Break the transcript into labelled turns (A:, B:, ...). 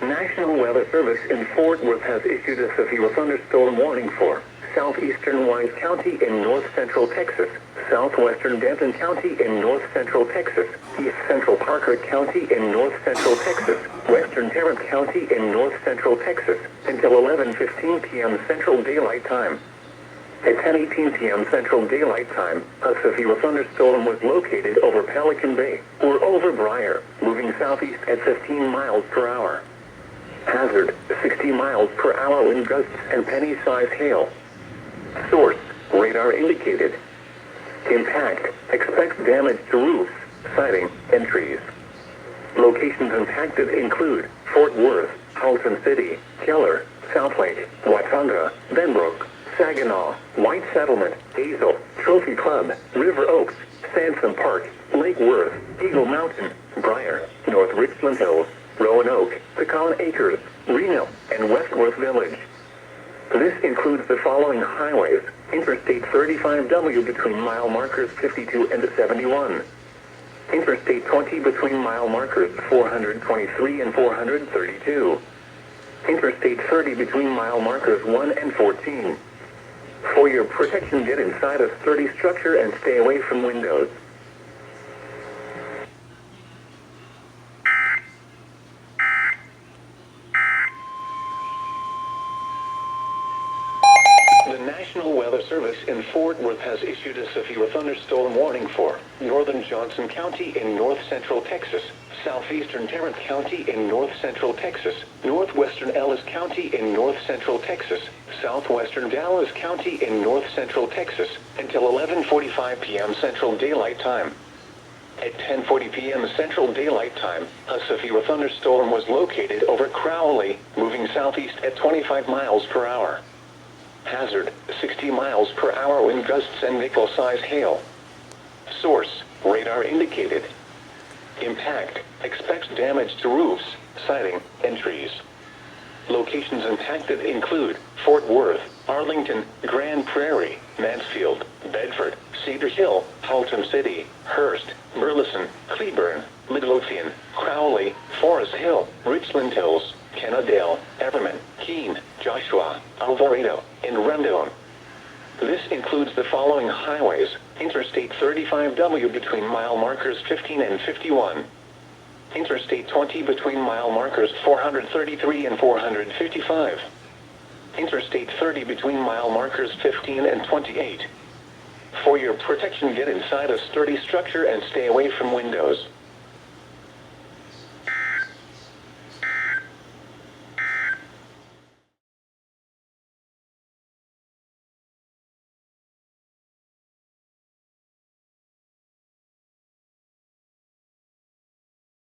A: National Weather Service in Fort Worth has issued a severe thunderstorm warning for southeastern Wise County in north-central Texas, southwestern Denton County in north-central Texas, east central Parker County in north-central Texas, western Tarrant County in north-central Texas, until 11:15 p.m. Central Daylight Time. At 10:18 p.m. Central Daylight Time, a severe thunderstorm was located over Pelican Bay, or over Briar, moving southeast at 15 miles per hour. Hazard, 60 miles per hour wind gusts and penny-size hail. Source, radar indicated. Impact, expect damage to roofs, siding, and trees. Locations impacted include Fort Worth, Halton City, Keller, Southlake, Watauga, Benbrook, Saginaw, White Settlement, Hazel, Trophy Club, River Oaks, Sansom Park, Lake Worth, Eagle Mountain, Briar, North Richland Hills, Roanoke, Pecan Acres, Reno, and West Worth Village. This includes the following highways: Interstate 35W between mile markers 52 and 71. Interstate 20 between mile markers 423 and 432. Interstate 30 between mile markers 1 and 14. For your protection, get inside a sturdy structure and stay away from windows. The National Weather Service in Fort Worth has issued a severe thunderstorm warning for northern Johnson County in north-central Texas, southeastern Tarrant County in north-central Texas, northwestern Ellis County in north-central Texas, southwestern Dallas County in north-central Texas, until 11:45 p.m. Central Daylight Time. At 10:40 p.m. Central Daylight Time, a severe thunderstorm was located over Crowley, moving southeast at 25 miles per hour. Hazard, 60 miles per hour wind gusts and nickel-size hail. Source, radar indicated. Impact, expect damage to roofs, siding, and trees. Locations impacted include Fort Worth, Arlington, Grand Prairie, Mansfield, Bedford, Cedar Hill, Halton City, Hurst, Burleson, Cleburne, Midlothian, Crowley, Forest Hill, Richland Hills, Kennedale, Everman, Keene, Joshua, Alvarado, and Rendon. This includes the following highways: Interstate 35W between mile markers 15 and 51. Interstate 20 between mile markers 433 and 455. Interstate 30 between mile markers 15 and 28. For your protection, get inside a sturdy structure and stay away from windows.